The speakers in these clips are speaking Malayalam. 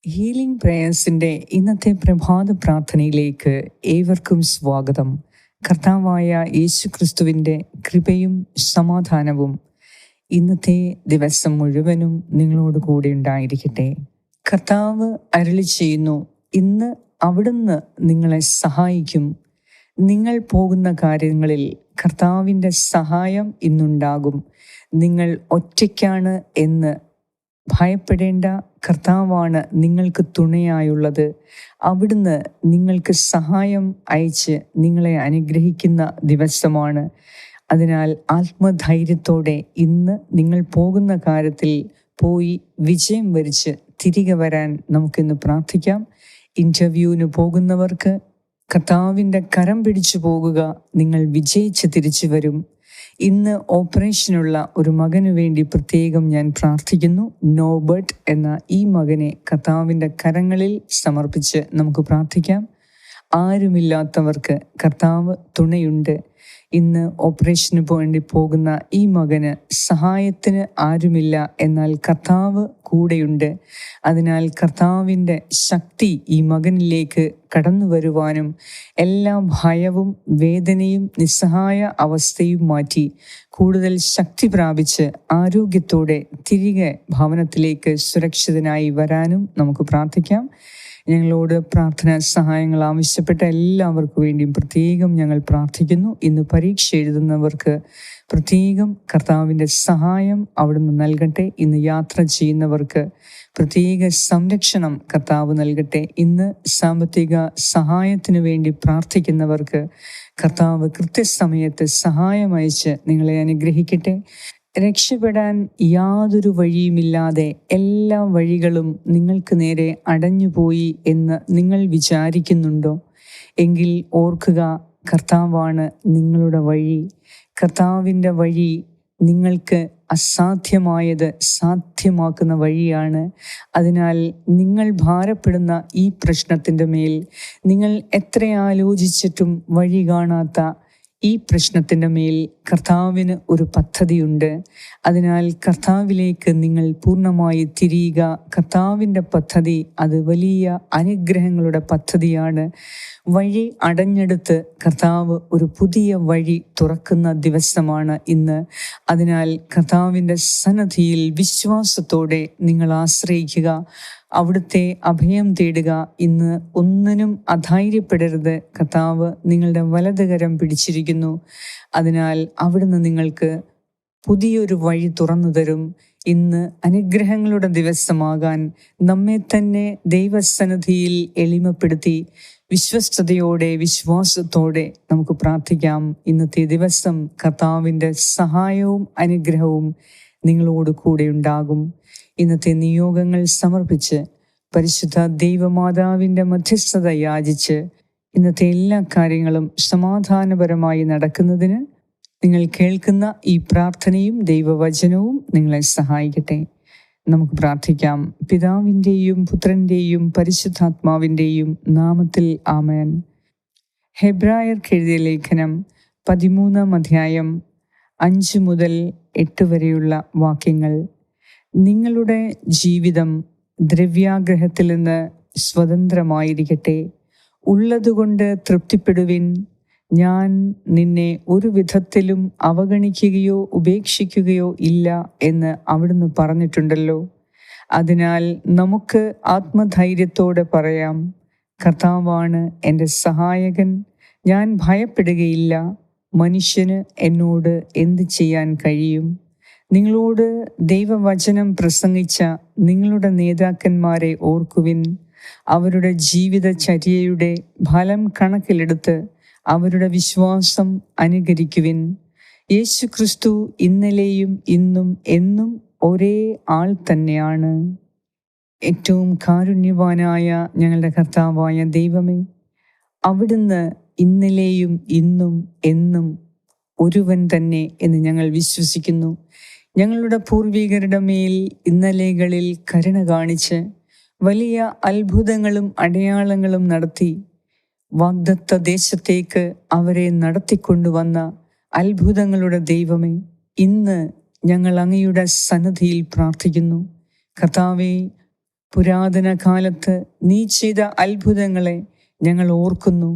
ഹീലിംഗ് പ്രേയേഴ്സിൻ്റെ ഇന്നത്തെ പ്രഭാത പ്രാർത്ഥനയിലേക്ക് ഏവർക്കും സ്വാഗതം. കർത്താവായ യേശു ക്രിസ്തുവിൻ്റെ കൃപയും സമാധാനവും ഇന്നത്തെ ദിവസം മുഴുവനും നിങ്ങളോട് കൂടെ ഉണ്ടായിരിക്കട്ടെ. കർത്താവ് അരുളി ചെയ്യുന്നു, ഇന്ന് അവിടുന്ന് നിങ്ങളെ സഹായിക്കും. നിങ്ങൾ പോകുന്ന കാര്യങ്ങളിൽ കർത്താവിൻ്റെ സഹായം ഇന്നുണ്ടാകും. നിങ്ങൾ ഒറ്റയ്ക്കാണ് എന്ന് ഭയപ്പെടേണ്ട, കർത്താവാണ് നിങ്ങൾക്ക് തുണയായുള്ളത്. അവിടുന്ന് നിങ്ങൾക്ക് സഹായം അയച്ച് നിങ്ങളെ അനുഗ്രഹിക്കുന്ന ദിവസമാണ്. അതിനാൽ ആത്മധൈര്യത്തോടെ ഇന്ന് നിങ്ങൾ പോകുന്ന കാര്യത്തിൽ പോയി വിജയം വരിച്ച് തിരികെ വരാൻ നമുക്കിന്ന് പ്രാർത്ഥിക്കാം. ഇൻ്റർവ്യൂവിന് പോകുന്നവർക്ക് കർത്താവിൻ്റെ കരം പിടിച്ചു പോകുക, നിങ്ങൾ വിജയിച്ച് തിരിച്ചു വരും. ഇന്ന് ഓപ്പറേഷനുള്ള ഒരു മകന് വേണ്ടി പ്രത്യേകം ഞാൻ പ്രാർത്ഥിക്കുന്നു. നോബർട്ട് എന്ന ഈ മകനെ കർത്താവിൻ്റെ കരങ്ങളിൽ സമർപ്പിച്ച് നമുക്ക് പ്രാർത്ഥിക്കാം. ആരുമില്ലാത്തവർക്ക് കർത്താവ് തുണയുണ്ട്. ഇന്ന് ഓപ്പറേഷന് വേണ്ടി പോകുന്ന ഈ മകന് സഹായത്തിന് ആരുമില്ല, എന്നാൽ കർത്താവ് കൂടെയുണ്ട്. അതിനാൽ കർത്താവിൻ്റെ ശക്തി ഈ മകനിലേക്ക് കടന്നു വരുവാനും എല്ലാ ഭയവും വേദനയും നിസ്സഹായ അവസ്ഥയും മാറ്റി കൂടുതൽ ശക്തി പ്രാപിച്ച് ആരോഗ്യത്തോടെ തിരികെ ഭവനത്തിലേക്ക് സുരക്ഷിതനായി വരാനും നമുക്ക് പ്രാർത്ഥിക്കാം. ഞങ്ങളോട് പ്രാർത്ഥനാ സഹായങ്ങൾ ആവശ്യപ്പെട്ട എല്ലാവർക്കും വേണ്ടിയും പ്രത്യേകം ഞങ്ങൾ പ്രാർത്ഥിക്കുന്നു. ഇന്ന് പരീക്ഷ എഴുതുന്നവർക്ക് പ്രത്യേകം കർത്താവിൻ്റെ സഹായം അവിടുന്ന് നൽകട്ടെ. ഇന്ന് യാത്ര ചെയ്യുന്നവർക്ക് പ്രത്യേക സംരക്ഷണം കർത്താവ് നൽകട്ടെ. ഇന്ന് സാമ്പത്തിക സഹായത്തിന് വേണ്ടി പ്രാർത്ഥിക്കുന്നവർക്ക് കർത്താവ് കൃത്യസമയത്ത് സഹായം അയച്ച് നിങ്ങളെ അനുഗ്രഹിക്കട്ടെ. രക്ഷപ്പെടാൻ യാതൊരു വഴിയുമില്ലാതെ എല്ലാ വഴികളും നിങ്ങൾക്ക് നേരെ അടഞ്ഞുപോയി എന്ന് നിങ്ങൾ വിചാരിക്കുന്നുണ്ടോ? എങ്കിൽ ഓർക്കുക, കർത്താവാണ് നിങ്ങളുടെ വഴി. കർത്താവിൻ്റെ വഴി നിങ്ങൾക്ക് അസാധ്യമായത് സാധ്യമാക്കുന്ന വഴിയാണ്. അതിനാൽ നിങ്ങൾ ഭാരപ്പെടുന്ന ഈ പ്രശ്നത്തിൻ്റെ മേൽ, നിങ്ങൾ എത്ര ആലോചിച്ചിട്ടും വഴി കാണാത്ത ഈ പ്രശ്നത്തിൻ്റെ മേൽ കർത്താവിന് ഒരു പദ്ധതിയുണ്ട്. അതിനാൽ കർത്താവിലേക്ക് നിങ്ങൾ പൂർണ്ണമായി തിരിയുക. കർത്താവിൻ്റെ പദ്ധതി അത് വലിയ അനുഗ്രഹങ്ങളുടെ പദ്ധതിയാണ്. വഴി അടഞ്ഞെടുത്ത് കർത്താവ് ഒരു പുതിയ വഴി തുറക്കുന്ന ദിവസമാണ് ഇന്ന്. അതിനാൽ കർത്താവിൻ്റെ സന്നിധിയിൽ വിശ്വാസത്തോടെ നിങ്ങൾ ആശ്രയിക്കുക, അവിടുത്തെ അഭയം തേടുക. ഇന്ന് ഒന്നിനും അധൈര്യപ്പെടരുത്. കർത്താവ് നിങ്ങളുടെ വലതുകരം പിടിച്ചിരിക്കുന്നു. അതിനാൽ അവിടുന്ന് നിങ്ങൾക്ക് പുതിയൊരു വഴി തുറന്നു തരും. ഇന്ന് അനുഗ്രഹങ്ങളുടെ ദിവസമാകാൻ നമ്മെ തന്നെ ദൈവസന്നിധിയിൽ എളിമപ്പെടുത്തി വിശ്വസ്തയോടെ വിശ്വാസത്തോടെ നമുക്ക് പ്രാർത്ഥിക്കാം. ഇന്നത്തെ ദിവസം കർത്താവിൻ്റെ സഹായവും അനുഗ്രഹവും നിങ്ങളോട് കൂടെ ഉണ്ടാകും. ഇന്നത്തെ നിയോഗങ്ങൾ സമർപ്പിച്ച് പരിശുദ്ധ ദൈവമാതാവിൻ്റെ മധ്യസ്ഥത യാചിച്ച് ഇന്നത്തെ എല്ലാ കാര്യങ്ങളും സമാധാനപരമായി നടക്കുന്നതിന് നിങ്ങൾ കേൾക്കുന്ന ഈ പ്രാർത്ഥനയും ദൈവവചനവും നിങ്ങളെ സഹായിക്കട്ടെ. നമുക്ക് പ്രാർത്ഥിക്കാം. പിതാവിൻ്റെയും പുത്രൻ്റെയും പരിശുദ്ധാത്മാവിൻ്റെയും നാമത്തിൽ ആമേൻ. ഹെബ്രായർക്ക് എഴുതിയ ലേഖനം 13-ാം അധ്യായം 5 മുതൽ 8 വരെയുള്ള വാക്യങ്ങൾ. നിങ്ങളുടെ ജീവിതം ദ്രവ്യാഗ്രഹത്തിൽ നിന്ന് സ്വതന്ത്രമായിരിക്കട്ടെ. ഉള്ളതുകൊണ്ട് തൃപ്തിപ്പെടുവിൻ. ഞാൻ നിന്നെ ഒരു വിധത്തിലും അവഗണിക്കുകയോ ഉപേക്ഷിക്കുകയോ ഇല്ല എന്ന് അവിടുന്ന് പറഞ്ഞിട്ടുണ്ടല്ലോ. അതിനാൽ നമുക്ക് ആത്മധൈര്യത്തോടെ പറയാം, കർത്താവാണ് എൻ്റെ സഹായകൻ, ഞാൻ ഭയപ്പെടുകയില്ല. മനുഷ്യന് എന്നോട് എന്ത് ചെയ്യാൻ കഴിയും? നിങ്ങളോട് ദൈവവചനം പ്രസംഗിച്ച നിങ്ങളുടെ നേതാക്കന്മാരെ ഓർക്കുവിൻ. അവരുടെ ജീവിതചര്യയുടെ ഫലം കണക്കിലെടുത്ത് അവരുടെ വിശ്വാസം അനുകരിക്കുവിൻ. യേശു ക്രിസ്തു ഇന്നലെയും ഇന്നും എന്നും ഒരേ ആൾ തന്നെയാണ്. ഏറ്റവും കാരുണ്യവാനായ ഞങ്ങളുടെ കർത്താവായ ദൈവമേ, അവിടുന്ന് ഇന്നലെയും ഇന്നും എന്നും ഒരുവൻ തന്നെ എന്ന് ഞങ്ങൾ വിശ്വസിക്കുന്നു. ഞങ്ങളുടെ പൂർവികരുടെ മേൽ ഇന്നലെകളിൽ കരുണ കാണിച്ച് വലിയ അത്ഭുതങ്ങളും അടയാളങ്ങളും നടത്തി വാഗ്ദത്ത ദേശത്തേക്ക് അവരെ നടത്തിക്കൊണ്ടുവന്ന അത്ഭുതങ്ങളുടെ ദൈവമേ, ഇന്ന് ഞങ്ങൾ അങ്ങയുടെ സന്നിധിയിൽ പ്രാർത്ഥിക്കുന്നു. കർത്താവേ, പുരാതന കാലത്ത് നീ ചെയ്ത അത്ഭുതങ്ങളെ ഞങ്ങൾ ഓർക്കുന്നു,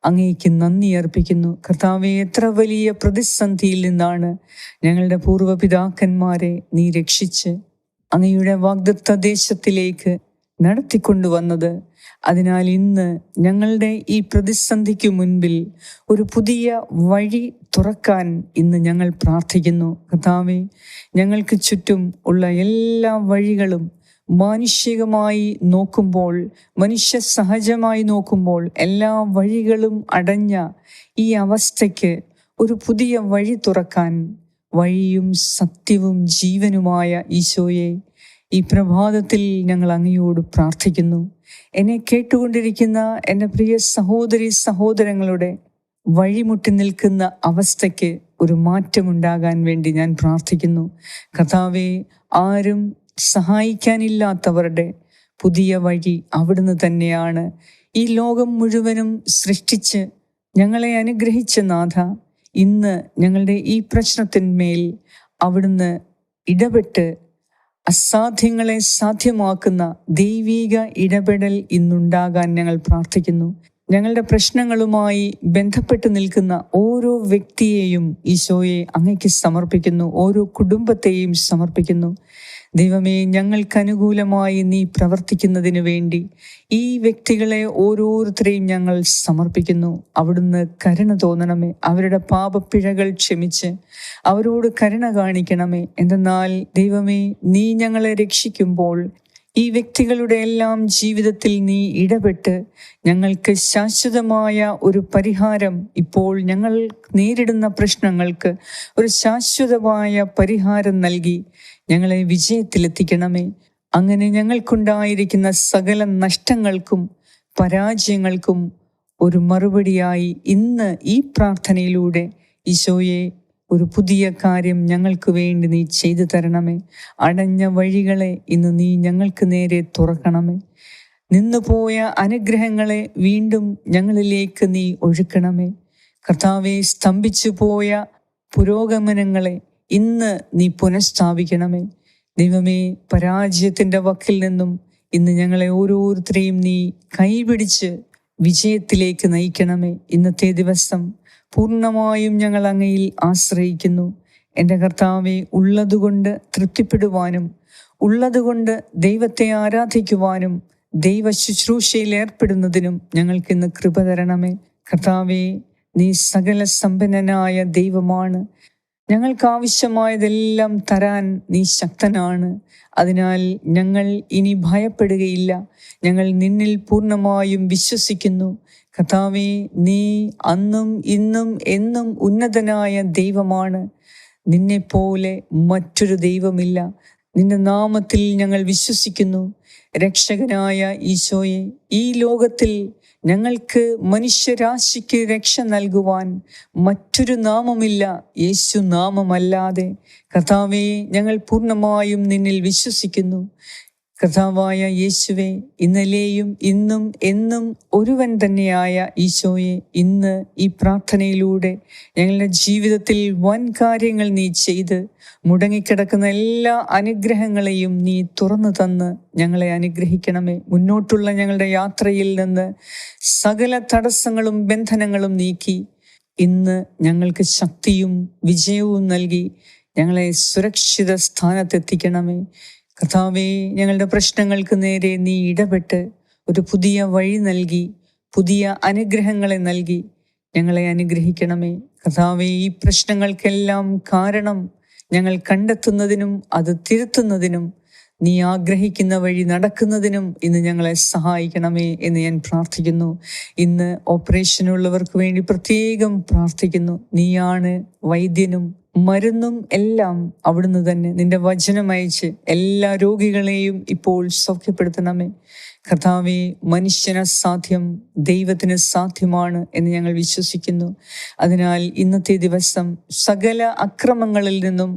അങ്ങേക്ക് നന്ദി അർപ്പിക്കുന്നു. കർത്താവെ, എത്ര വലിയ പ്രതിസന്ധിയിൽ നിന്നാണ് ഞങ്ങളുടെ പൂർവ്വപിതാക്കന്മാരെ നീ രക്ഷിച്ച് അങ്ങയുടെ വാഗ്ദത്ത ദേശത്തിലേക്ക് നടത്തിക്കൊണ്ടുവന്നത്. അതിനാൽ ഇന്ന് ഞങ്ങളുടെ ഈ പ്രതിസന്ധിക്ക് മുൻപിൽ ഒരു പുതിയ വഴി തുറക്കാൻ ഇന്ന് ഞങ്ങൾ പ്രാർത്ഥിക്കുന്നു. കർത്താവെ, ഞങ്ങൾക്ക് ചുറ്റും ഉള്ള എല്ലാ വഴികളും മാനുഷികമായി നോക്കുമ്പോൾ, മനുഷ്യ സഹജമായി നോക്കുമ്പോൾ എല്ലാ വഴികളും അടഞ്ഞ ഈ അവസ്ഥയ്ക്ക് ഒരു പുതിയ വഴി തുറക്കാൻ, വഴിയും സത്യവും ജീവനുമായ ഈശോയെ, ഈ പ്രഭാതത്തിൽ ഞങ്ങൾ അങ്ങയോട് പ്രാർത്ഥിക്കുന്നു. എന്നെ കേട്ടുകൊണ്ടിരിക്കുന്ന എൻ്റെ പ്രിയ സഹോദരി സഹോദരങ്ങളുടെ വഴിമുട്ടി നിൽക്കുന്ന അവസ്ഥയ്ക്ക് ഒരു മാറ്റമുണ്ടാകാൻ വേണ്ടി ഞാൻ പ്രാർത്ഥിക്കുന്നു. കർത്താവെ, ആരും സഹായിക്കാനില്ലാത്തവരുടെ പുതിയ വഴി അവിടുന്ന് തന്നെയാണ്. ഈ ലോകം മുഴുവനും സൃഷ്ടിച്ച് ഞങ്ങളെ അനുഗ്രഹിച്ച നാഥ, ഇന്ന് ഞങ്ങളുടെ ഈ പ്രശ്നത്തിന്മേൽ അവിടുന്ന് ഇടപെട്ട് അസാധ്യങ്ങളെ സാധ്യമാക്കുന്ന ദൈവിക ഇടപെടൽ ഇന്നുണ്ടാകാൻ ഞങ്ങൾ പ്രാർത്ഥിക്കുന്നു. ഞങ്ങളുടെ പ്രശ്നങ്ങളുമായി ബന്ധപ്പെട്ട് നിൽക്കുന്ന ഓരോ വ്യക്തിയെയും ഈശോയെ അങ്ങയ്ക്ക് സമർപ്പിക്കുന്നു, ഓരോ കുടുംബത്തെയും സമർപ്പിക്കുന്നു. ദൈവമേ, ഞങ്ങൾക്ക് അനുകൂലമായി നീ പ്രവർത്തിക്കുന്നതിന് വേണ്ടി ഈ വ്യക്തികളെ ഓരോരുത്തരെയും ഞങ്ങൾ സമർപ്പിക്കുന്നു. അവിടുന്ന് കരുണ തോന്നണമേ, അവരുടെ പാപപ്പിഴകൾ ക്ഷമിച്ച് അവരോട് കരുണ കാണിക്കണമേ. എന്തെന്നാൽ ദൈവമേ, നീ ഞങ്ങളെ രക്ഷിക്കുമ്പോൾ ഈ വ്യക്തികളുടെ എല്ലാം ജീവിതത്തിൽ നീ ഇടപെട്ട് ഞങ്ങൾക്ക് ശാശ്വതമായ ഒരു പരിഹാരം, ഇപ്പോൾ ഞങ്ങൾ നേരിടുന്ന പ്രശ്നങ്ങൾക്ക് ഒരു ശാശ്വതമായ പരിഹാരം നൽകി ഞങ്ങളെ വിജയത്തിലെത്തിക്കണമേ. അങ്ങനെ ഞങ്ങൾക്കുണ്ടായിരിക്കുന്ന സകല നഷ്ടങ്ങൾക്കും പരാജയങ്ങൾക്കും ഒരു മറുപടിയായി ഇന്ന് ഈ പ്രാർത്ഥനയിലൂടെ ഈശോയെ ഒരു പുതിയ കാര്യം ഞങ്ങൾക്ക് വേണ്ടി നീ ചെയ്തു തരണമേ. അടഞ്ഞ വഴികളെ ഇന്ന് നീ ഞങ്ങൾക്ക് നേരെ തുറക്കണമേ. നിന്നുപോയ അനുഗ്രഹങ്ങളെ വീണ്ടും ഞങ്ങളിലേക്ക് നീ ഒഴുക്കണമേ. കർത്താവെ, സ്തംഭിച്ചു പോയ പുരോഗമനങ്ങളെ ഇന്ന് നീ പുനഃസ്ഥാപിക്കണമേ. ദൈവമേ, പരാജയത്തിൻ്റെ വക്കിൽ നിന്നും ഇന്ന് ഞങ്ങളെ ഓരോരുത്തരെയും നീ കൈപിടിച്ച് വിജയത്തിലേക്ക് നയിക്കണമേ. ഇന്നത്തെ ദിവസം പൂർണ്ണമായും ഞങ്ങൾ അങ്ങയിൽ ആശ്രയിക്കുന്നു. എൻ്റെ കർത്താവെ, ഉള്ളതുകൊണ്ട് തൃപ്തിപ്പെടുവാനും ഉള്ളതുകൊണ്ട് ദൈവത്തെ ആരാധിക്കുവാനും ദൈവ ശുശ്രൂഷയിൽ ഏർപ്പെടുന്നതിനും ഞങ്ങൾക്കിന്ന് കൃപ തരണമേ. കർത്താവെ, നീ സകല സമ്പന്നനായ ദൈവമാണ്. ഞങ്ങൾക്ക് ആവശ്യമായതെല്ലാം തരാൻ നീ ശക്തനാണ്. അതിനാൽ ഞങ്ങൾ ഇനി ഭയപ്പെടുകയില്ല. ഞങ്ങൾ നിന്നിൽ പൂർണ്ണമായും വിശ്വസിക്കുന്നു. കർത്താവേ, നീ അന്നും ഇന്നും എന്നും ഉന്നതനായ ദൈവമാണ്. നിന്നെപ്പോലെ മറ്റൊരു ദൈവമില്ല. നിന്റെ നാമത്തിൽ ഞങ്ങൾ വിശ്വസിക്കുന്നു. രക്ഷകനായ ഈശോയെ, ഈ ലോകത്തിൽ ഞങ്ങൾക്ക് മനുഷ്യരാശിക്ക് രക്ഷ നൽകുവാൻ മറ്റൊരു നാമമില്ല, യേശു നാമമല്ലാതെ. കർത്താവേ, ഞങ്ങൾ പൂർണ്ണമായും നിന്നിൽ വിശ്വസിക്കുന്നു. കർത്താവായ യേശുവേ, ഇന്നലെയും ഇന്നും എന്നും ഒരുവൻ തന്നെയായ ഈശോയെ, ഇന്ന് ഈ പ്രാർത്ഥനയിലൂടെ ഞങ്ങളുടെ ജീവിതത്തിൽ വൻ കാര്യങ്ങൾ നീ ചെയ്ത് മുടങ്ങിക്കിടക്കുന്ന എല്ലാ അനുഗ്രഹങ്ങളെയും നീ തുറന്നു തന്ന് ഞങ്ങളെ അനുഗ്രഹിക്കണമേ. മുന്നോട്ടുള്ള ഞങ്ങളുടെ യാത്രയിൽ നിന്ന് സകല തടസ്സങ്ങളും ബന്ധനങ്ങളും നീക്കി ഇന്ന് ഞങ്ങൾക്ക് ശക്തിയും വിജയവും നൽകി ഞങ്ങളെ സുരക്ഷിത സ്ഥാനത്തെത്തിക്കണമേ. കർത്താവേ, ഞങ്ങളുടെ പ്രശ്നങ്ങൾക്ക് നേരെ നീ ഇടപെട്ട് ഒരു പുതിയ വഴി നൽകി പുതിയ അനുഗ്രഹങ്ങളെ നൽകി ഞങ്ങളെ അനുഗ്രഹിക്കണമേ. കർത്താവേ, ഈ പ്രശ്നങ്ങൾക്കെല്ലാം കാരണം ഞങ്ങൾ കണ്ടെത്തുന്നതിനും അത് തിരുത്തുന്നതിനും നീ ആഗ്രഹിക്കുന്ന വഴി നടക്കുന്നതിനും ഇന്ന് ഞങ്ങളെ സഹായിക്കണമേ എന്ന് ഞാൻ പ്രാർത്ഥിക്കുന്നു. ഇന്ന് ഓപ്പറേഷനുള്ളവർക്ക് വേണ്ടി പ്രത്യേകം പ്രാർത്ഥിക്കുന്നു. നീയാണ് വൈദ്യനും മരുന്നും എല്ലാം അവിടുന്ന് തന്നെ. നിന്റെ വചനം അയച്ച് എല്ലാ രോഗികളെയും ഇപ്പോൾ സൗഖ്യപ്പെടുത്തണമേ. കർത്താവേ, മനുഷ്യന് സാധ്യം ദൈവത്തിന് സാധ്യമാണ് എന്ന് ഞങ്ങൾ വിശ്വസിക്കുന്നു. അതിനാൽ ഇന്നത്തെ ദിവസം സകല അക്രമങ്ങളിൽ നിന്നും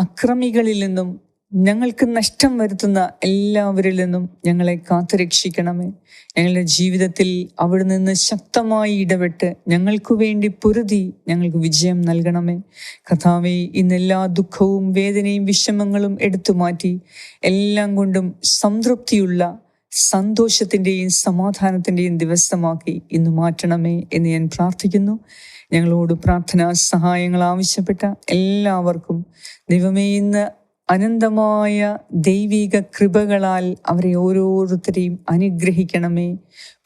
അക്രമികളിൽ നിന്നും ഞങ്ങൾക്ക് നഷ്ടം വരുത്തുന്ന എല്ലാവരിൽ നിന്നും ഞങ്ങളെ കാത്തുരക്ഷിക്കണമേ. ഞങ്ങളുടെ ജീവിതത്തിൽ അവിടെ നിന്ന് ശക്തമായി ഇടപെട്ട് ഞങ്ങൾക്ക് വേണ്ടി പൊരുതി ഞങ്ങൾക്ക് വിജയം നൽകണമേ. കർത്താവേ, ഇന്നെല്ലാ ദുഃഖവും വേദനയും വിഷമങ്ങളും എടുത്തു മാറ്റി എല്ലാം കൊണ്ടും സംതൃപ്തിയുള്ള സന്തോഷത്തിൻ്റെയും സമാധാനത്തിൻ്റെയും ദിവസമാക്കി ഇന്ന് മാറ്റണമേ എന്ന് ഞാൻ പ്രാർത്ഥിക്കുന്നു. ഞങ്ങളോട് പ്രാർത്ഥനാ സഹായങ്ങൾ ആവശ്യപ്പെട്ട എല്ലാവർക്കും ദൈവമേ, ഇന്ന് അനന്തമായ ദൈവിക കൃപകളാൽ അവരെ ഓരോരുത്തരെയും അനുഗ്രഹിക്കണമേ.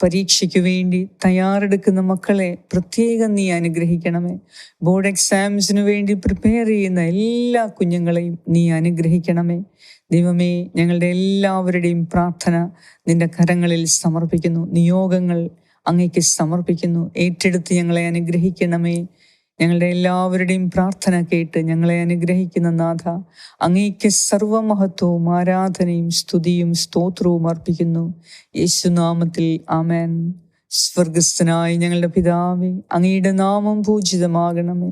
പരീക്ഷയ്ക്ക് വേണ്ടി തയ്യാറെടുക്കുന്ന മക്കളെ പ്രത്യേകം നീ അനുഗ്രഹിക്കണമേ. ബോർഡ് എക്സാംസിനു വേണ്ടി പ്രിപ്പയർ ചെയ്യുന്ന എല്ലാ കുഞ്ഞുങ്ങളെയും നീ അനുഗ്രഹിക്കണമേ. ദൈവമേ, ഞങ്ങളുടെ എല്ലാവരുടെയും പ്രാർത്ഥന നിന്റെ കരങ്ങളിൽ സമർപ്പിക്കുന്നു. നിയോഗങ്ങൾ അങ്ങേക്ക് സമർപ്പിക്കുന്നു. ഏറ്റെടുത്ത് ഞങ്ങളെ അനുഗ്രഹിക്കണമേ. ഞങ്ങളുടെ എല്ലാവരുടെയും പ്രാർത്ഥന കേട്ട് ഞങ്ങളെ അനുഗ്രഹിക്കുന്ന നാഥ, അങ്ങേക്ക് സർവമഹത്വവും ആരാധനയും സ്തുതിയും സ്തോത്രവും അർപ്പിക്കുന്നു. യേശുനാമത്തിൽ ആമേൻ. സ്വർഗസ്ഥനായ ഞങ്ങളുടെ പിതാവേ, അങ്ങയുടെ നാമം പൂജിതമാകണമേ.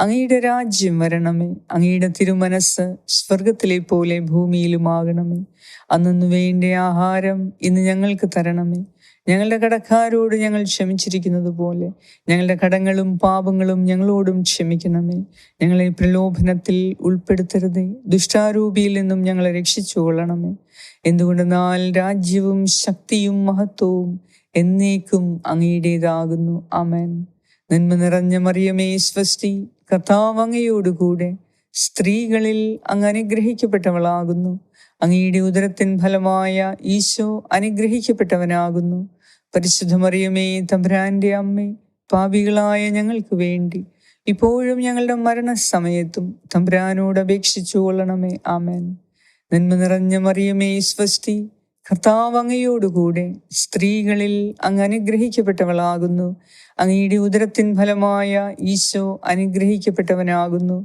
അങ്ങയുടെ രാജ്യം വരണമേ. അങ്ങയുടെ തിരുമനസ് സ്വർഗത്തിലെ പോലെ ഭൂമിയിലുമാകണമേ. അന്നു വേണ്ട ആഹാരം ഇന്ന് ഞങ്ങൾക്ക് തരണമേ. ഞങ്ങളുടെ കടക്കാരോട് ഞങ്ങൾ ക്ഷമിച്ചിരിക്കുന്നത് പോലെ ഞങ്ങളുടെ കടങ്ങളും പാപങ്ങളും ഞങ്ങളോടും ക്ഷമിക്കണമേ. ഞങ്ങളെ പ്രലോഭനത്തിൽ ഉൾപ്പെടുത്തരുതേ, ദുഷ്ടാരൂപിയിൽ നിന്നും ഞങ്ങളെ രക്ഷിച്ചുകൊള്ളണമേ. എന്തുകൊണ്ടെന്നാൽ രാജ്യവും ശക്തിയും മഹത്വവും എന്നേക്കും അങ്ങയുടേതാകുന്നു. ആമേൻ. നന്മ നിറഞ്ഞ മറിയമേ സ്വസ്തി, കർത്താവ് അങ്ങയോടുകൂടെ സ്ത്രീകളിൽ അങ്ങ് അനുഗ്രഹിക്കപ്പെട്ടവളാകുന്നു. അങ്ങയുടെ ഉദരത്തിൻ ഫലമായ ഈശോ അനുഗ്രഹിക്കപ്പെട്ടവനാകുന്നു. പരിശുദ്ധ മറിയമേ, തമ്പുരാന്റെ അമ്മേ, പാപികളായ ഞങ്ങൾക്ക് വേണ്ടി ഇപ്പോഴും ഞങ്ങളുടെ മരണസമയത്തും തമ്പുരാനോട് അപേക്ഷിച്ചു കൊള്ളണമേ. ആമേൻ. നന്മ നിറഞ്ഞ മറിയമേ സ്വസ്തി, കർത്താവ് അങ്ങയോടുകൂടെ സ്ത്രീകളിൽ അങ്ങ് അനുഗ്രഹിക്കപ്പെട്ടവളാകുന്നു. അങ്ങയുടെ ഉദരത്തിൻ ഫലമായ ഈശോ അനുഗ്രഹിക്കപ്പെട്ടവനാകുന്നു.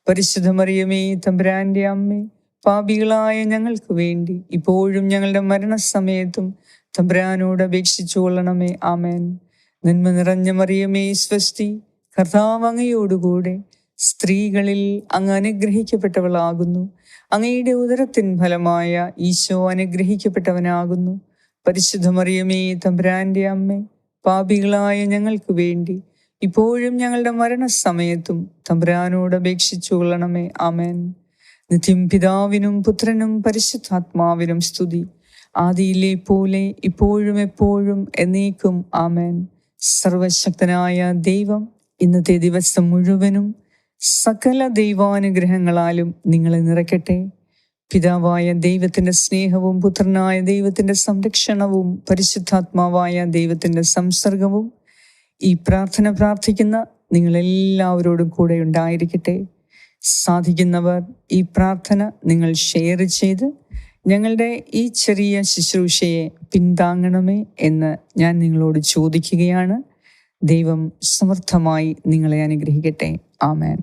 പരിശുദ്ധ മറിയമേ, തമ്പുരാന്റെ അമ്മേ, പാപികളായ ഞങ്ങൾക്ക് വേണ്ടി ഇപ്പോഴും ഞങ്ങളുടെ മരണസമയത്തും തമ്പുരാനോട് അപേക്ഷിച്ചു കൊള്ളണമേ. ആമേൻ. നന്മ നിറഞ്ഞ മറിയമേ സ്വസ്തി, കർത്താവ് അങ്ങയോടുകൂടെ സ്ത്രീകളിൽ അങ്ങ് അനുഗ്രഹിക്കപ്പെട്ടവളാകുന്നു. അങ്ങയുടെ ഉദരത്തിൻ ഫലമായ ഈശോ അനുഗ്രഹിക്കപ്പെട്ടവനാകുന്നു. പരിശുദ്ധ മറിയമേ, തമ്പുരാന്റെ അമ്മേ, പാപികളായ ഞങ്ങൾക്ക് വേണ്ടി ഇപ്പോഴും ഞങ്ങളുടെ മരണസമയത്തും തമ്പുരാനോട് അപേക്ഷിച്ചു കൊള്ളണമേ. ആമേൻ. നിത്യം പിതാവിനും പുത്രനും പരിശുദ്ധാത്മാവിനും സ്തുതി, ആദിയിലെ പോലെ ഇപ്പോഴും എപ്പോഴും എന്നേക്കും. ആമേൻ. സർവശക്തനായ ദൈവം ഇന്നത്തെ ദിവസം മുഴുവനും സകല ദൈവാനുഗ്രഹങ്ങളാലും നിങ്ങളെ നിറയ്ക്കട്ടെ. പിതാവായ ദൈവത്തിൻ്റെ സ്നേഹവും പുത്രനായ ദൈവത്തിൻ്റെ സംരക്ഷണവും പരിശുദ്ധാത്മാവായ ദൈവത്തിൻ്റെ സംസർഗവും ഈ പ്രാർത്ഥന പ്രാർത്ഥിക്കുന്ന നിങ്ങളെല്ലാവരോടും കൂടെ ഉണ്ടായിരിക്കട്ടെ. സാധിക്കുന്നവർ ഈ പ്രാർത്ഥന നിങ്ങൾ ഷെയർ ചെയ്ത് ഞങ്ങളുടെ ഈ ചെറിയ ശുശ്രൂഷയെ പിന്താങ്ങണമേ എന്ന് ഞാൻ നിങ്ങളോട് ചോദിക്കുകയാണ്. ദൈവം സമർത്ഥമായി നിങ്ങളെ അനുഗ്രഹിക്കട്ടെ. ആമേൻ.